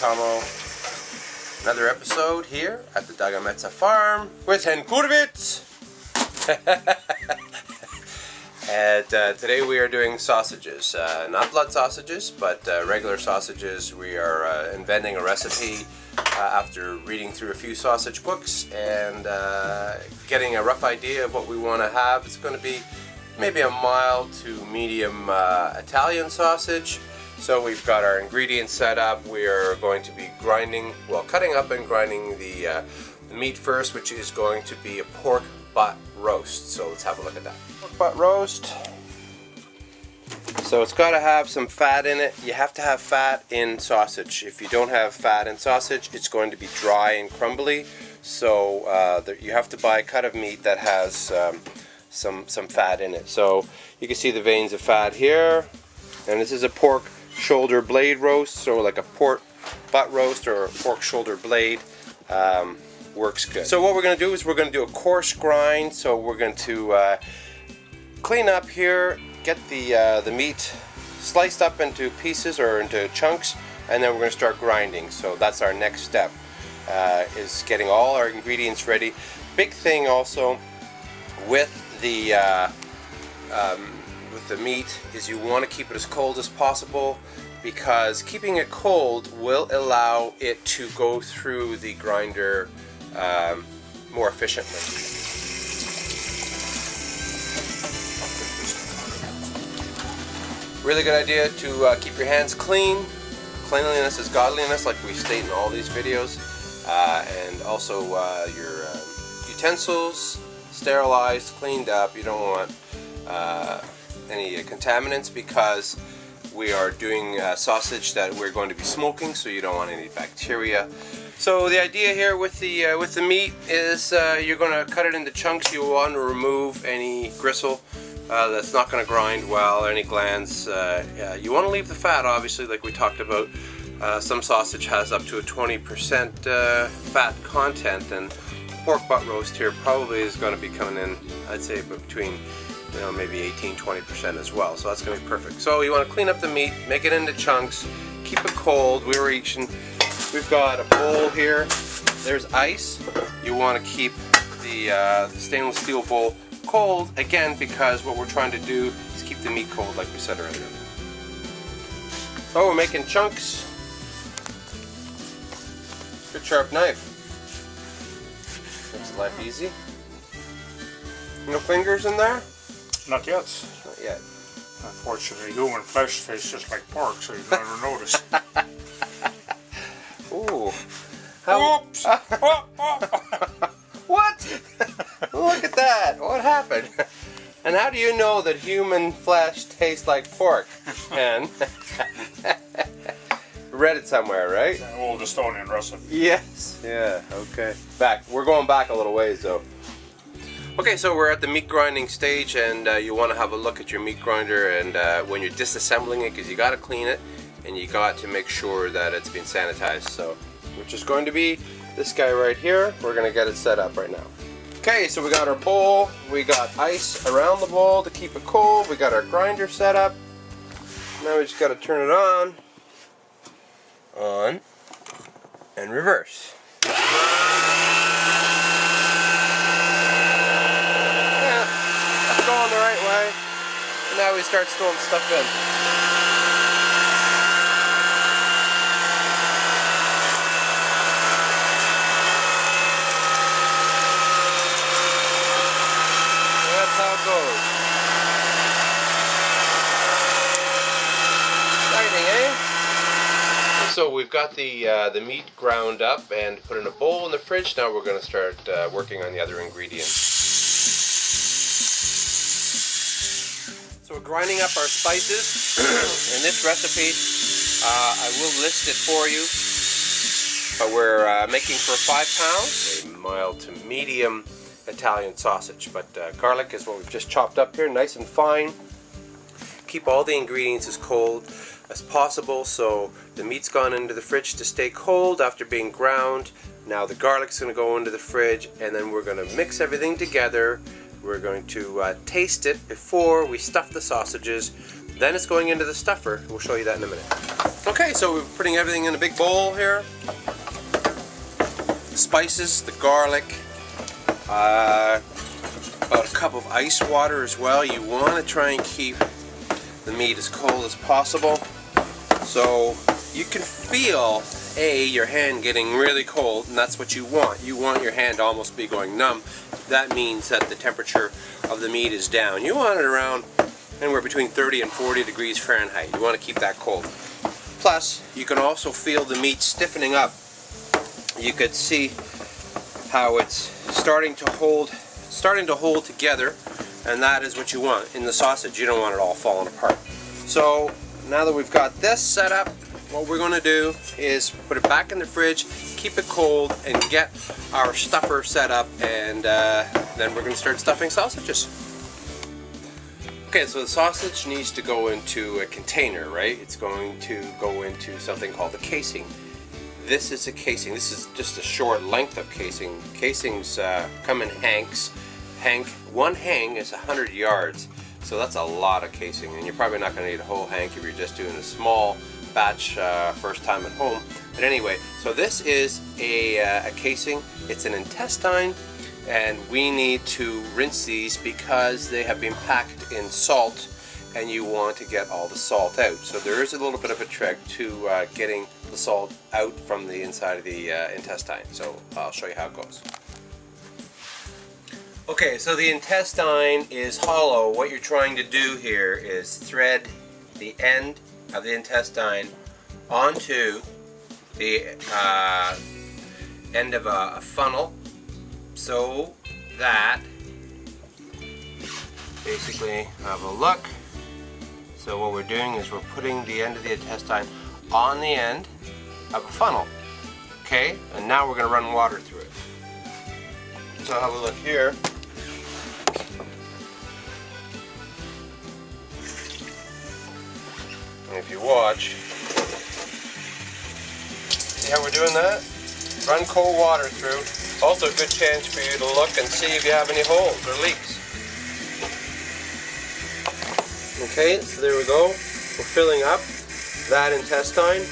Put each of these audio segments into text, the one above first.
Tammo. Another episode here at the Dagametsa farm with HENN KURVITS. And today we are doing sausages. Not blood sausages, but regular sausages. We are inventing a recipe after reading through a few sausage books and getting a rough idea of what we want to have. It's going to be maybe a mild to medium Italian sausage. So we've got our ingredients set up. We are going to be cutting up and grinding the meat first, which is going to be a pork butt roast. So let's have a look at that. Pork butt roast. So it's got to have some fat in it. You have to have fat in sausage. If you don't have fat in sausage, it's going to be dry and crumbly. So you have to buy a cut of meat that has some fat in it. So you can see the veins of fat here. And this is a pork shoulder blade roast, so like a pork butt roast or a pork shoulder blade works good. So what we're going to do is we're going to do a coarse grind. So we're going to clean up here, get the meat sliced up into pieces or into chunks, and then we're going to start grinding. So that's our next step, is getting all our ingredients ready. Big thing also with the meat is you want to keep it as cold as possible, because keeping it cold will allow it to go through the grinder more efficiently. Really good idea to keep your hands clean. Cleanliness is godliness, like we state in all these videos, and also your utensils sterilized, cleaned up. You don't want any contaminants, because we are doing sausage that we're going to be smoking, so you don't want any bacteria. So the idea here with the meat is you're going to cut it into chunks. You want to remove any gristle that's not going to grind well, any glands. You want to leave the fat, obviously, like we talked about. Some sausage has up to a 20% fat content, and pork butt roast here probably is going to be coming in, I'd say, between maybe 18-20% as well. So that's going to be perfect. So you want to clean up the meat, make it into chunks, keep it cold. We've got a bowl here. There's ice. You want to keep the stainless steel bowl cold, again, because what we're trying to do is keep the meat cold, like we said earlier. So we're making chunks. Good sharp knife. Makes life easy. No fingers in there? Not yet. Not yet. Unfortunately, human flesh tastes just like pork, so you never notice. Ooh. Oops! What? Look at that. What happened? And how do you know that human flesh tastes like pork? And read it somewhere, right? An old Estonian recipe. Yes. Yeah. Okay. We're going back a little ways, though. Okay, so we're at the meat grinding stage, and you want to have a look at your meat grinder, and when you're disassembling it, because you got to clean it and you got to make sure that it's been sanitized. So, which is going to be this guy right here. We're going to get it set up right now. Okay, so we got our bowl, we got ice around the bowl to keep it cold, we got our grinder set up. Now we just got to turn it on, and reverse. Going the right way, and now we start throwing stuff in. And that's how it goes. Exciting, eh? So we've got the meat ground up and put in a bowl in the fridge. Now we're going to start working on the other ingredients. So we're grinding up our spices. In this recipe, I will list it for you, but we're making for 5 pounds, a mild to medium Italian sausage. But garlic is what we've just chopped up here, nice and fine. Keep all the ingredients as cold as possible, so the meat's gone into the fridge to stay cold after being ground. Now the garlic's going to go into the fridge, and then we're going to mix everything together. We're going to taste it before we stuff the sausages. Then it's going into the stuffer. We'll show you that in a minute. Okay, so we're putting everything in a big bowl here. The spices, the garlic, about a cup of ice water as well. You want to try and keep the meat as cold as possible. So you can feel your hand getting really cold, and that's what you want. You want your hand to almost be going numb. That means that the temperature of the meat is down. You want it around anywhere between 30 and 40 degrees Fahrenheit. You want to keep that cold. Plus, you can also feel the meat stiffening up. You could see how it's starting to hold together, and that is what you want in the sausage. You don't want it all falling apart. So now that we've got this set up, what we're going to do is put it back in the fridge, keep it cold, and get our stuffer set up, and then we're going to start stuffing sausages. Okay, so the sausage needs to go into a container, right? It's going to go into something called the casing. This is a casing. This is just a short length of casing. Casings come in hanks. One hang is 100 yards, so that's a lot of casing, and you're probably not going to need a whole hank if you're just doing a small batch first time at home. But anyway, so this is a casing. It's an intestine, and we need to rinse these because they have been packed in salt, and you want to get all the salt out. So there is a little bit of a trick to getting the salt out from the inside of the intestine. So I'll show you how it goes. Okay, so the intestine is hollow. What you're trying to do here is thread the end of the intestine onto the end of a funnel, so that, basically, have a look. So what we're doing is we're putting the end of the intestine on the end of a funnel. Okay, and now we're going to run water through it. So have a look here. And if you watch, see how we're doing that? Run cold water through. Also a good chance for you to look and see if you have any holes or leaks. Okay, so there we go. We're filling up that intestine,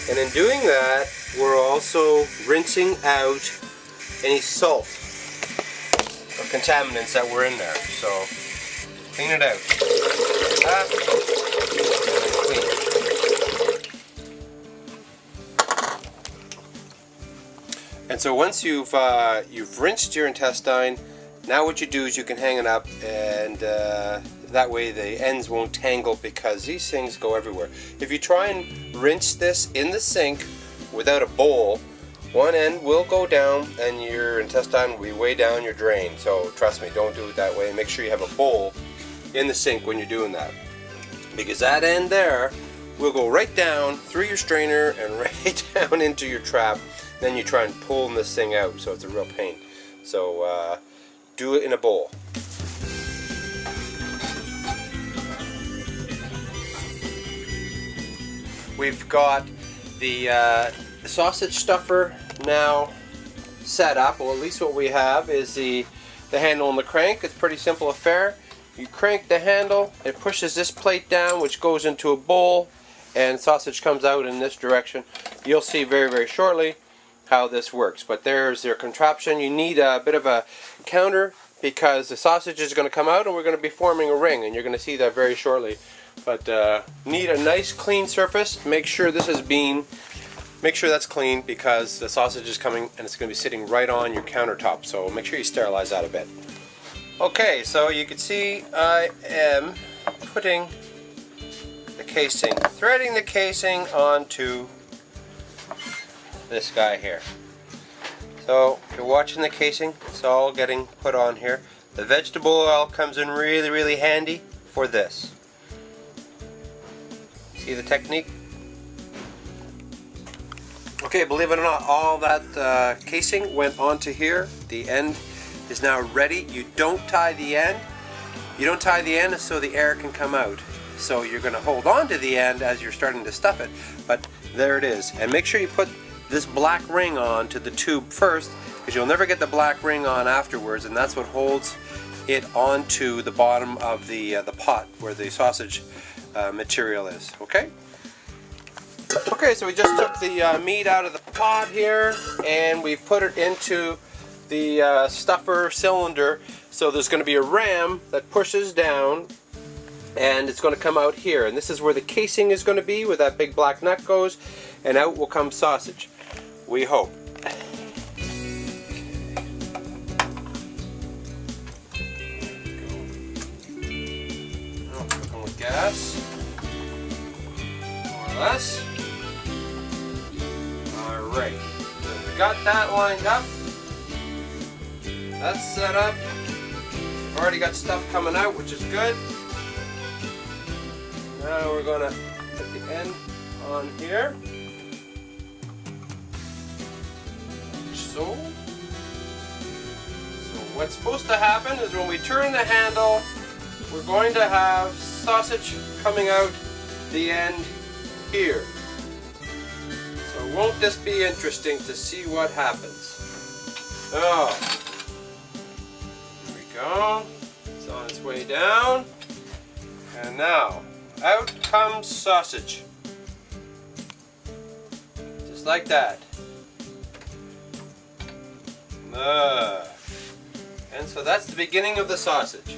and in doing that, we're also rinsing out any salt or contaminants that were in there. So clean it out. That, and clean. And so once you've rinsed your intestine, now what you do is you can hang it up, and that way the ends won't tangle, because these things go everywhere. If you try and rinse this in the sink without a bowl, one end will go down and your intestine will be way down your drain. So trust me, don't do it that way. Make sure you have a bowl in the sink when you're doing that, because that end there will go right down through your strainer and right down into your trap. Then you try and pull this thing out, so it's a real pain. So do it in a bowl. We've got the sausage stuffer now set up. Well, at least what we have is the handle and the crank. It's a pretty simple affair. You crank the handle, it pushes this plate down, which goes into a bowl, and sausage comes out in this direction. You'll see very, very shortly how this works. But there's their contraption. You need a bit of a counter, because the sausage is going to come out and we're going to be forming a ring, and you're going to see that very shortly. But need a nice clean surface. Make sure this is make sure that's clean, because the sausage is coming and it's going to be sitting right on your countertop. So make sure you sterilize that a bit. Okay, so you can see I am putting the casing, threading the casing onto this guy here. So if you're watching the casing, it's all getting put on here. The vegetable oil comes in really, really handy for this. See the technique? Okay, believe it or not, all that casing went onto here. The end is now ready. You don't tie the end. You don't tie the end so the air can come out. So you're going to hold on to the end as you're starting to stuff it. But there it is. And make sure you put this black ring on to the tube first, because you'll never get the black ring on afterwards, and that's what holds it onto the bottom of the pot where the sausage material is. Okay? Okay, so we just took the meat out of the pot here, and we've put it into the stuffer cylinder. So there's going to be a ram that pushes down, and it's going to come out here. And this is where the casing is going to be, where that big black nut goes, and out will come sausage. We hope. Gas, more or less. Alright, so we got that lined up. That's set up. Already got stuff coming out, which is good. Now we're going to put the end on here. So what's supposed to happen is when we turn the handle, we're going to have sausage coming out the end here. So won't this be interesting to see what happens? Oh, there we go. It's on its way down. And now, out comes sausage. Just like that. And so that's the beginning of the sausage.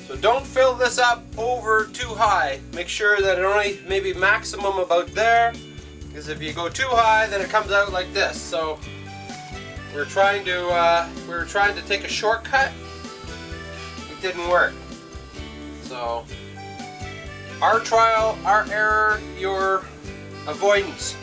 So don't fill this up over too high. Make sure that it only maybe maximum about there, because if you go too high, then it comes out like this. So we're trying to take a shortcut. It didn't work. So our trial, our error, your avoidance.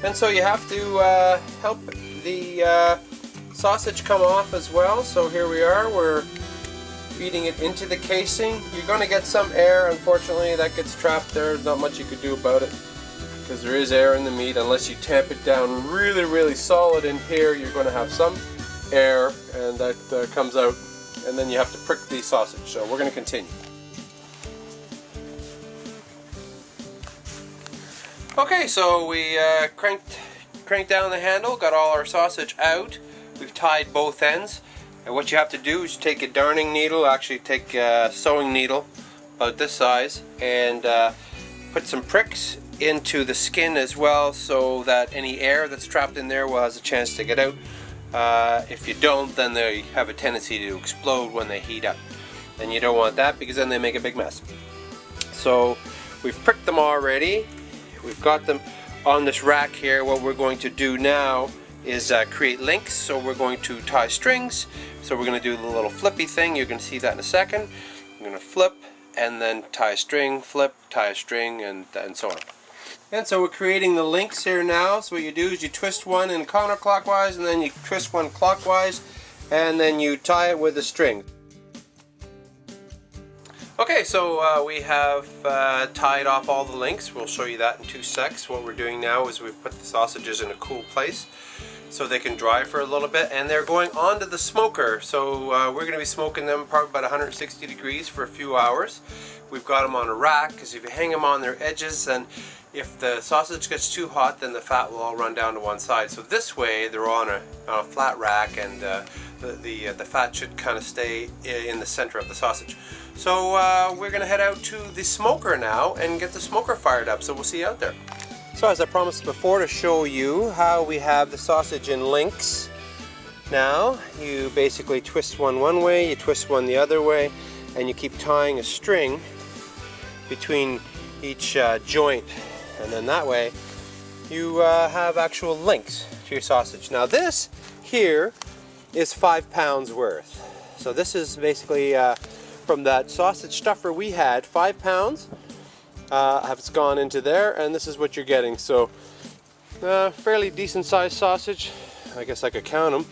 And so you have to help the sausage come off as well. So here we are, we're feeding it into the casing. You're going to get some air, unfortunately, that gets trapped there. Not much you could do about it, because there is air in the meat. Unless you tamp it down really, really solid in here, you're going to have some air, and that comes out, and then you have to prick the sausage. So we're going to continue. Okay, so we cranked down the handle, got all our sausage out. We've tied both ends, and what you have to do is take a darning needle, actually take a sewing needle about this size, and put some pricks into the skin as well, so that any air that's trapped in there will have a chance to get out. If you don't, then they have a tendency to explode when they heat up, and you don't want that, because then they make a big mess. So we've pricked them already. We've got them on this rack here. What we're going to do now is create links. So we're going to tie strings. So we're going to do the little flippy thing. You're going to see that in a second. I'm going to flip and then tie a string, flip, tie a string, and so on. And so we're creating the links here now. So what you do is you twist one in counterclockwise, and then you twist one clockwise, and then you tie it with a string. Okay, so we have tied off all the links. We'll show you that in 2 secs. What we're doing now is we've put the sausages in a cool place so they can dry for a little bit, and they're going onto the smoker. So we're going to be smoking them probably about 160 degrees for a few hours. We've got them on a rack, because if you hang them on their edges, then if the sausage gets too hot, then the fat will all run down to one side. So this way they're on a flat rack, and the fat should kind of stay in the center of the sausage. So we're going to head out to the smoker now and get the smoker fired up, so we'll see you out there. So as I promised before, to show you how we have the sausage in links. Now you basically twist one way, you twist one the other way, and you keep tying a string between each joint, and then that way you have actual links to your sausage. Now this here is 5 pounds worth. So this is basically from that sausage stuffer we had, 5 pounds has gone into there, and this is what you're getting. So fairly decent sized sausage. I guess I could count them.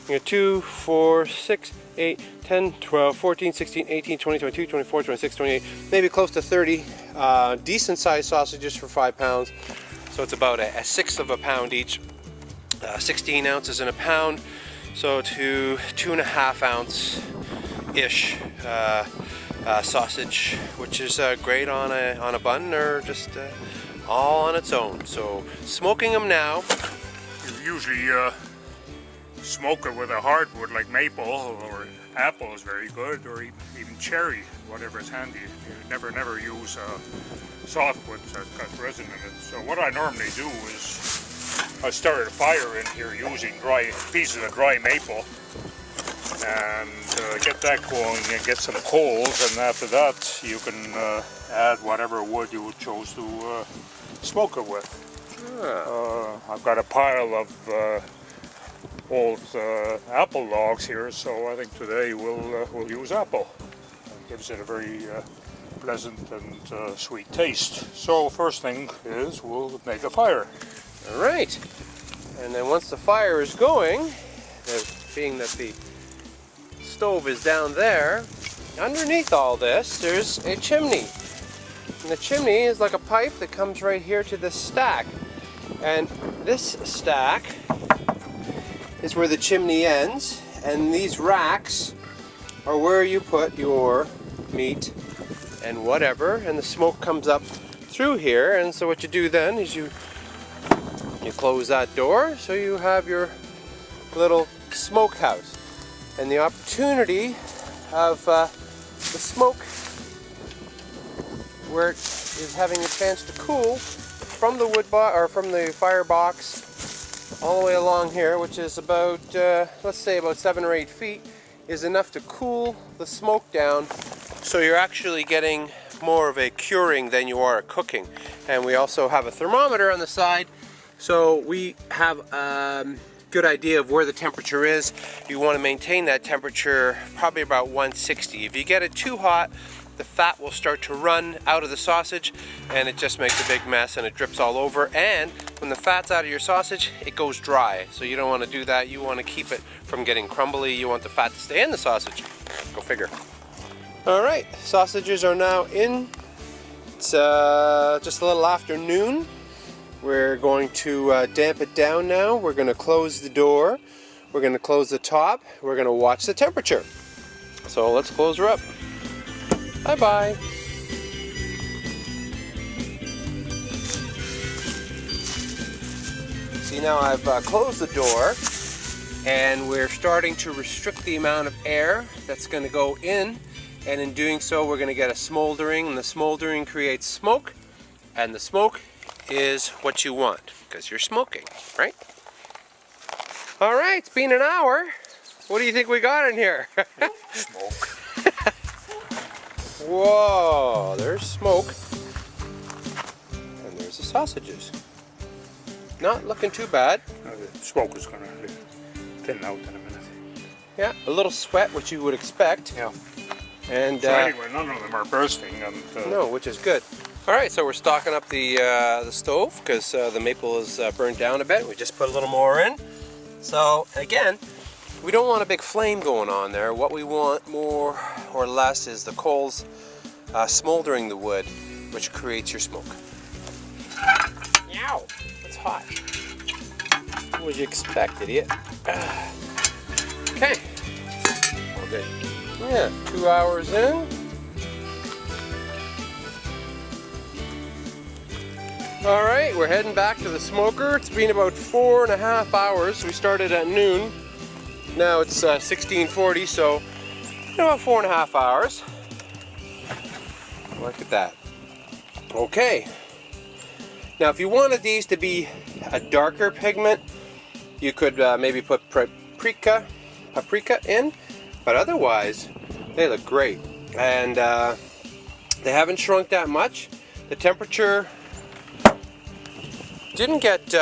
You got 2, 4, 6, 8, 10, 12, 14, 16, 18, 20, 22, 24, 26, 28, maybe close to 30 decent sized sausages for 5 pounds. So it's about a 1/6 of a pound each, 16 ounces in a pound. So to 2.5 ounce ish sausage, which is great on a bun, or just all on its own. So smoking them now. You usually smoke it with a hardwood like maple or apple is very good, or even cherry, whatever is handy. You never use softwood that's got resin in it. So what I normally do is I start a fire in here using dry pieces of dry maple, and get that going and get some coals, and after that you can add whatever wood you would choose to smoke it with. I've got a pile of old apple logs here, so I think today we'll use apple. It gives it a very pleasant and sweet taste. So first thing is we'll make a fire. All right, and then once the fire is going, being that the stove is down there, underneath all this there's a chimney. And the chimney is like a pipe that comes right here to this stack. And this stack is where the chimney ends, and these racks are where you put your meat and whatever, and the smoke comes up through here. And so what you do then is you close that door, so you have your little smokehouse. And the opportunity of the smoke, where it is having a chance to cool from the wood box or from the firebox all the way along here, which is about let's say about 7 or 8 feet, is enough to cool the smoke down, so you're actually getting more of a curing than you are a cooking. And we also have a thermometer on the side, so we have good idea of where the temperature is. You want to maintain that temperature probably about 160. If you get it too hot, the fat will start to run out of the sausage, and it just makes a big mess and it drips all over. And when the fat's out of your sausage, it goes dry. So you don't want to do that. You want to keep it from getting crumbly. You want the fat to stay in the sausage. Go figure. All right, sausages are now in. It's just a little after noon. We're going to damp it down now. We're going to close the door. We're going to close the top. We're going to watch the temperature. So let's close her up. Bye-bye. See, now I've closed the door, and we're starting to restrict the amount of air that's going to go in. And in doing so, we're going to get a smoldering, and the smoldering creates smoke, and the smoke is what you want, because you're smoking, right? All right, it's been an hour. What do you think we got in here? Smoke. Whoa, there's smoke. And there's the sausages. Not looking too bad. The smoke is going to thin out in a minute. Yeah, a little sweat, which you would expect. Yeah. And so anyway, none of them are bursting. And, no, which is good. All right, so we're stocking up the stove because the maple is burnt down a bit. We just put a little more in. So again, we don't want a big flame going on there. What we want more or less is the coals smoldering the wood, which creates your smoke. Ow, it's hot. What would you expect, idiot? Okay, all good. Yeah, 2 hours in. All right, we're heading back to the smoker. It's been about 4.5 hours. We started at noon. Now it's 16:40, so about 4.5 hours. Look at that. Okay. Now, if you wanted these to be a darker pigment, you could maybe put paprika in, but otherwise, they look great. And they haven't shrunk that much. The temperature didn't get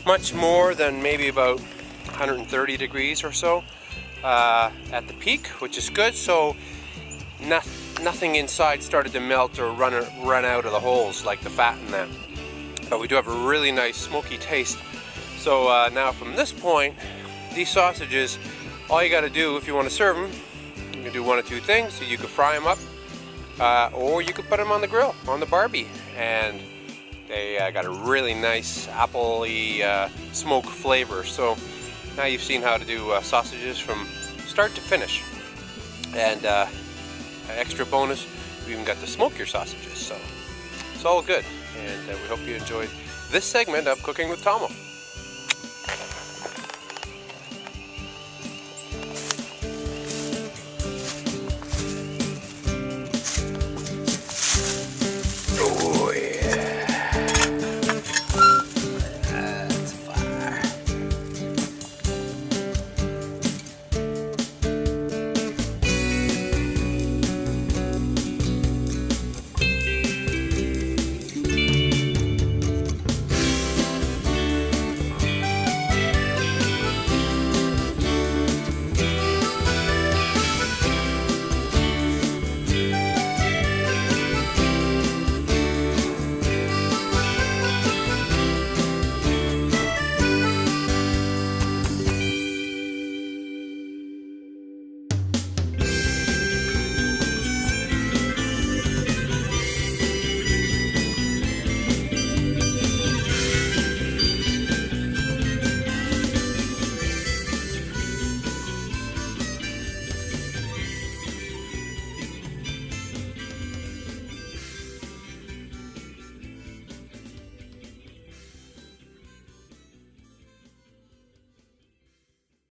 much more than maybe about 130 degrees or so at the peak, which is good. So nothing inside started to melt or run out of the holes like the fat in them. But we do have a really nice smoky taste. So now from this point, these sausages, all you got to do if you want to serve them, you can do one of two things. So you could fry them up, or you could put them on the grill, on the Barbie, and they got a really nice apple-y smoke flavor. So now you've seen how to do sausages from start to finish. And an extra bonus, we even got to smoke your sausages. So it's all good. And we hope you enjoyed this segment of Cooking with Tammo.